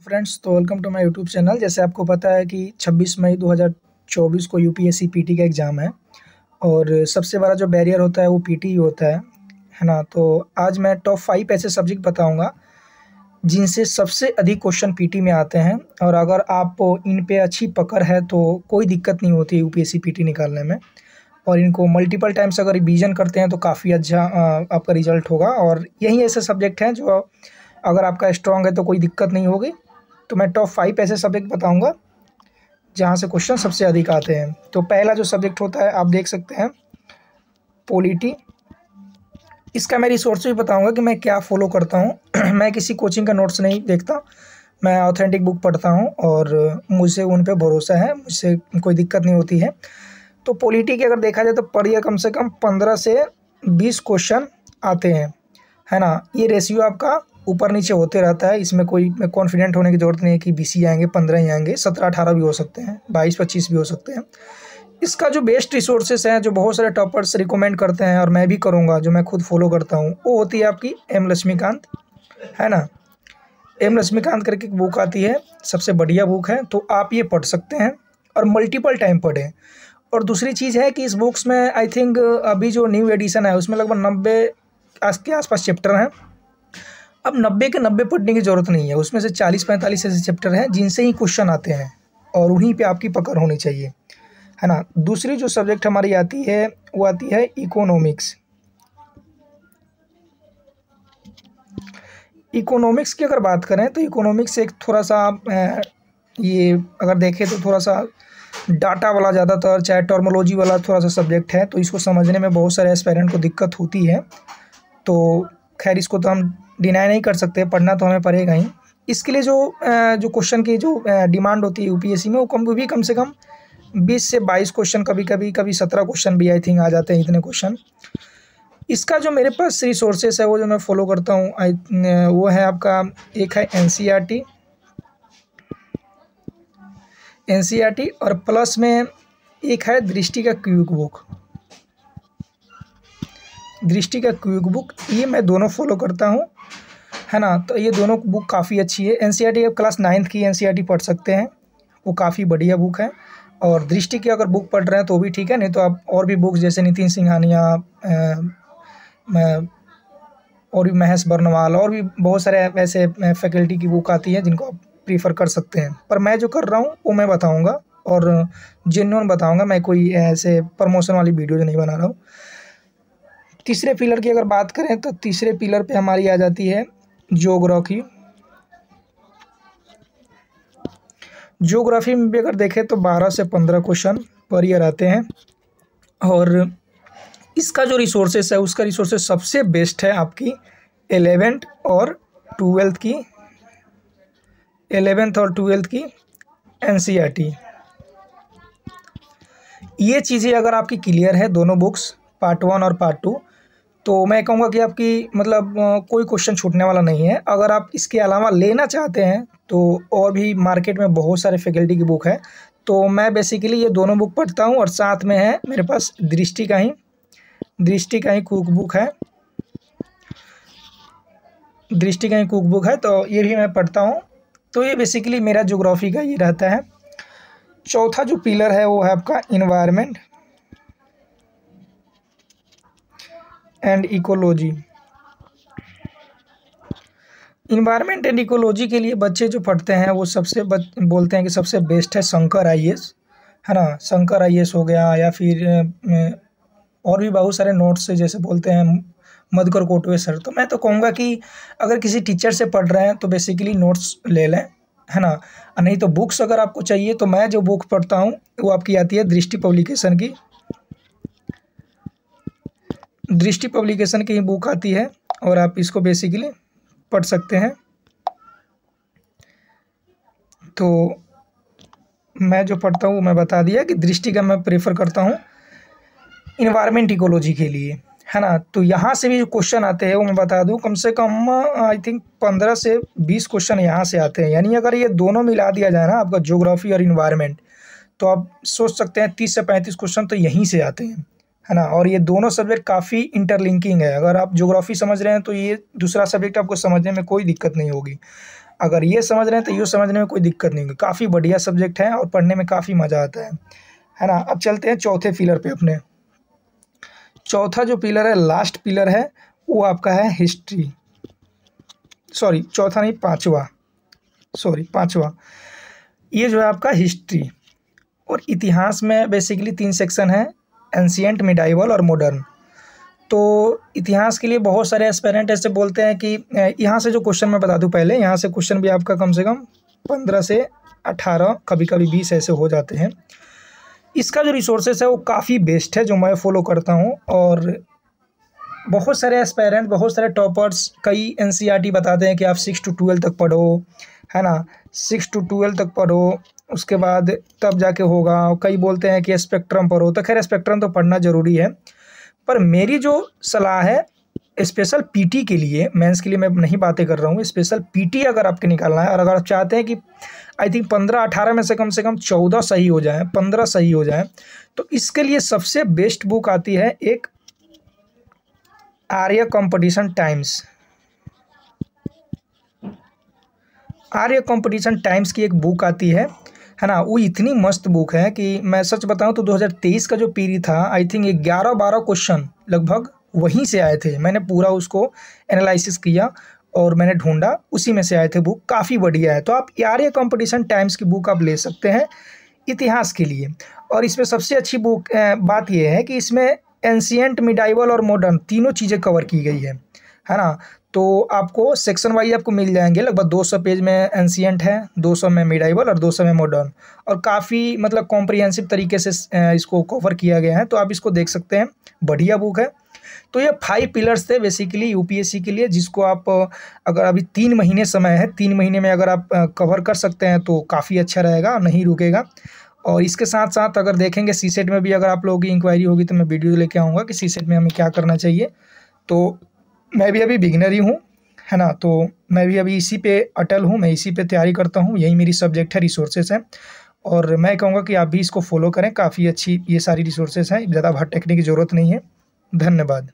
Friends, तो welcome to my YouTube channel. जैसे आपको पता है कि 26 मई 2024 को यूपीएससी पीटी का एग्ज़ाम है और सबसे बड़ा जो बैरियर होता है वो पीटी ही होता है ना। तो आज मैं टॉप 5 ऐसे सब्जेक्ट बताऊंगा जिनसे सबसे अधिक क्वेश्चन पीटी में आते हैं, और अगर आप इन पे अच्छी पकड़ है तो कोई दिक्कत नहीं होती यूपीएससी पीटी निकालने में। और इनको मल्टीपल टाइम्स अगर रिवीजन करते हैं तो काफ़ी अच्छा आपका रिजल्ट होगा। और यही ऐसे सब्जेक्ट हैं जो अगर आपका स्ट्रॉन्ग है तो कोई दिक्कत नहीं होगी। तो मैं टॉप 5 ऐसे सब्जेक्ट बताऊंगा जहां से क्वेश्चन सबसे अधिक आते हैं। तो पहला जो सब्जेक्ट होता है आप देख सकते हैं, पॉलिटी। इसका मैं रिसोर्स भी बताऊंगा कि मैं क्या फॉलो करता हूं। मैं किसी कोचिंग का नोट्स नहीं देखता, मैं ऑथेंटिक बुक पढ़ता हूं और मुझे उन पे भरोसा है, मुझसे कोई दिक्कत नहीं होती है। तो पॉलिटी की अगर देखा जाए तो पर ईयर कम से कम 15 से 20 क्वेश्चन आते हैं, है ना। ये रेशियो आपका ऊपर नीचे होते रहता है, इसमें कोई कॉन्फिडेंट होने की ज़रूरत नहीं है कि 20 ही आएंगे, 15 ही आएंगे, 17-18 भी हो सकते हैं, 22-25 भी हो सकते हैं। इसका जो बेस्ट रिसोर्सेस हैं, जो बहुत सारे टॉपर्स रिकमेंड करते हैं और मैं भी करूँगा, जो मैं खुद फॉलो करता हूँ, वो होती है आपकी एम लक्ष्मीकांत, है ना। एम लक्ष्मीकांत करके एक बुक आती है, सबसे बढ़िया बुक है, तो आप ये पढ़ सकते हैं और मल्टीपल टाइम पढ़ें। और दूसरी चीज़ है कि इस बुक्स में आई थिंक अभी जो न्यू एडिशन है उसमें लगभग 90 के आसपास चैप्टर हैं। अब 90 के 90 पढ़ने की ज़रूरत नहीं है, उसमें से 40-45 ऐसे चैप्टर हैं जिनसे ही क्वेश्चन आते हैं और उन्हीं पे आपकी पकड़ होनी चाहिए, है ना। दूसरी जो सब्जेक्ट हमारी आती है वो आती है इकोनॉमिक्स। इकोनॉमिक्स की अगर बात करें तो इकोनॉमिक्स एक थोड़ा सा ये अगर देखें तो थोड़ा सा डाटा वाला ज़्यादातर, चाहे टर्मोलॉजी वाला थोड़ा सा सब्जेक्ट है, तो इसको समझने में बहुत सारे एस्पायरेंट को दिक्कत होती है। तो खैर इसको तो हम डिनाई नहीं कर सकते, पढ़ना तो हमें पड़ेगा ही। इसके लिए जो क्वेश्चन की जो डिमांड होती है यूपीएससी में, वो भी कम से कम 20 से 22 क्वेश्चन, कभी 17 क्वेश्चन भी आई थिंक आ जाते हैं, इतने क्वेश्चन। इसका जो मेरे पास रिसोर्सेस है वो जो मैं फॉलो करता हूँ वो है आपका, एक है एनसीईआरटी और प्लस में एक है दृष्टि का क्विक बुक। ये मैं दोनों फॉलो करता हूँ, है ना। तो ये दोनों बुक काफ़ी अच्छी है। एनसीईआरटी आप क्लास 9th की एनसीईआरटी पढ़ सकते हैं, वो काफ़ी बढ़िया बुक है। और दृष्टि की अगर बुक पढ़ रहे हैं तो भी ठीक है, नहीं तो आप और भी बुक्स जैसे नितिन सिंघानिया और भी महेश बर्नवाल और भी बहुत सारे ऐसे फैकल्टी की बुक आती है जिनको आप प्रीफर कर सकते हैं। पर मैं जो कर रहा हूँ वो मैं बताऊँगा और जेन्युइन बताऊँगा, मैं कोई ऐसे प्रमोशन वाली वीडियो जो नहीं बना रहा हूँ। तीसरे पिलर की अगर बात करें तो तीसरे पिलर पे हमारी आ जाती है ज्योग्राफी। ज्योग्राफी में भी अगर देखें तो 12 से 15 क्वेश्चन पर ईयर आते हैं। और इसका जो रिसोर्सेस है उसका रिसोर्सेस सबसे बेस्ट है आपकी 11th और 12th की एनसीईआरटी। ये चीज़ें अगर आपकी क्लियर है, दोनों बुक्स पार्ट 1 और पार्ट 2, तो मैं कहूँगा कि आपकी मतलब कोई क्वेश्चन छूटने वाला नहीं है। अगर आप इसके अलावा लेना चाहते हैं तो और भी मार्केट में बहुत सारे फैकल्टी की बुक है, तो मैं बेसिकली ये दोनों बुक पढ़ता हूँ। और साथ में है मेरे पास दृष्टि का ही कुक बुक है, तो ये भी मैं पढ़ता हूँ। तो ये बेसिकली मेरा ज्योग्राफी का ये रहता है। चौथा जो पिलर है वो है आपका environment and ecology. Environment and ecology के लिए बच्चे जो पढ़ते हैं वो बोलते हैं कि सबसे बेस्ट है शंकर आईएएस, है ना। शंकर आईएएस हो गया, या फिर और भी बहुत सारे नोट्स से जैसे बोलते हैं मधुकर कोटवे सर। तो मैं तो कहूँगा कि अगर किसी टीचर से पढ़ रहे हैं तो बेसिकली नोट्स ले लें, है ना। नहीं तो बुक्स अगर आपको चाहिए तो मैं जो बुक पढ़ता हूँ वो आपकी आती है दृष्टि पब्लिकेशन की ही बुक आती है, और आप इसको बेसिकली पढ़ सकते हैं। तो मैं जो पढ़ता हूँ मैं बता दिया कि दृष्टि का मैं प्रेफर करता हूँ इन्वायरमेंट इकोलॉजी के लिए, है ना। तो यहाँ से भी जो क्वेश्चन आते हैं वो मैं बता दूँ, कम से कम आई थिंक 15 से 20 क्वेश्चन यहाँ से आते हैं। यानी अगर ये दोनों मिला दिया जाए ना, आपका ज्योग्राफी और इन्वायरमेंट, तो आप सोच सकते हैं 30 से 35 क्वेश्चन तो यहीं से आते हैं, है ना। और ये दोनों सब्जेक्ट काफ़ी इंटरलिंकिंग है। अगर आप ज्योग्राफी समझ रहे हैं तो ये दूसरा सब्जेक्ट आपको समझने में कोई दिक्कत नहीं होगी। अगर ये समझ रहे हैं तो ये समझने में कोई दिक्कत नहीं होगी। काफ़ी बढ़िया सब्जेक्ट है और पढ़ने में काफ़ी मज़ा आता है ना। अब चलते हैं चौथे पिलर पे अपने। चौथा जो पिलर है, लास्ट पिलर है, वो आपका है हिस्ट्री। सॉरी चौथा नहीं, पाँचवा। ये जो है आपका हिस्ट्री और इतिहास में बेसिकली 3 सेक्शन है, एंशिएंट, मिडाइवल और मॉडर्न। तो इतिहास के लिए बहुत सारे एस्पिरेंट ऐसे बोलते हैं कि यहाँ से जो क्वेश्चन मैं बता दूँ पहले, यहाँ से क्वेश्चन भी आपका कम से कम 15 से 18, कभी कभी 20 ऐसे हो जाते हैं। इसका जो रिसोर्सेस है वो काफ़ी बेस्ट है, जो मैं फॉलो करता हूँ। और बहुत सारे एस्पायरेंट, बहुत सारे टॉपर्स, कई एनसीईआरटी बताते हैं कि आप 6 to 12 तक पढ़ो, है ना, 6 to 12 तक पढ़ो, उसके बाद तब जाके होगा। कई बोलते हैं कि स्पेक्ट्रम पढ़ो, तो खैर स्पेक्ट्रम तो पढ़ना ज़रूरी है, पर मेरी जो सलाह है स्पेशल पीटी के लिए, मेंस के लिए मैं नहीं बातें कर रहा हूँ, स्पेशल पीटी अगर आपके निकालना है और अगर आप चाहते हैं कि आई थिंक 15-18 में से कम 14 सही हो जाए, 15 सही हो जाए, तो इसके लिए सबसे बेस्ट बुक आती है एक आर्य कंपटीशन टाइम्स। आर्य कंपटीशन टाइम्स की एक बुक आती है ना। वो इतनी मस्त बुक है कि मैं सच बताऊं तो 2023 का जो पीरी था, आई थिंक 11-12 क्वेश्चन लगभग वहीं से आए थे। मैंने पूरा उसको एनालिसिस किया और मैंने ढूंढा, उसी में से आए थे। बुक काफ़ी बढ़िया है, तो आप आर्य कंपटीशन टाइम्स की बुक आप ले सकते हैं इतिहास के लिए। और इसमें सबसे अच्छी बुक बात यह है कि इसमें एंशिएंट, मिडाइवल और मॉडर्न तीनों चीज़ें कवर की गई है ना। तो आपको सेक्शन वाइज आपको मिल जाएंगे, लगभग 200 पेज में एंशिएंट है, 200 में मिडाइवल और 200 में मॉडर्न, और काफ़ी मतलब कॉम्प्रिहेंसिव तरीके से इसको कवर किया गया है। तो आप इसको देख सकते हैं, बढ़िया बुक है। तो ये 5 पिलर्स थे बेसिकली यूपीएससी के लिए, जिसको आप अगर अभी 3 महीने समय है, 3 महीने में अगर आप कवर कर सकते हैं तो काफ़ी अच्छा रहेगा, नहीं रुकेगा। और इसके साथ साथ अगर देखेंगे सीसेट में भी अगर आप लोगों की इंक्वायरी होगी तो मैं वीडियो लेके आऊँगा कि सीसेट में हमें क्या करना चाहिए। तो मैं भी अभी बिगिनर ही हूँ, है ना, तो मैं भी अभी इसी पे अटल हूँ, मैं इसी पे तैयारी करता हूँ, यही मेरी सब्जेक्ट है, रिसोर्सेज है। और मैं कहूँगा कि आप भी इसको फॉलो करें, काफ़ी अच्छी ये सारी रिसोर्सेज हैं, ज़्यादा भटकने की ज़रूरत नहीं है। धन्यवाद।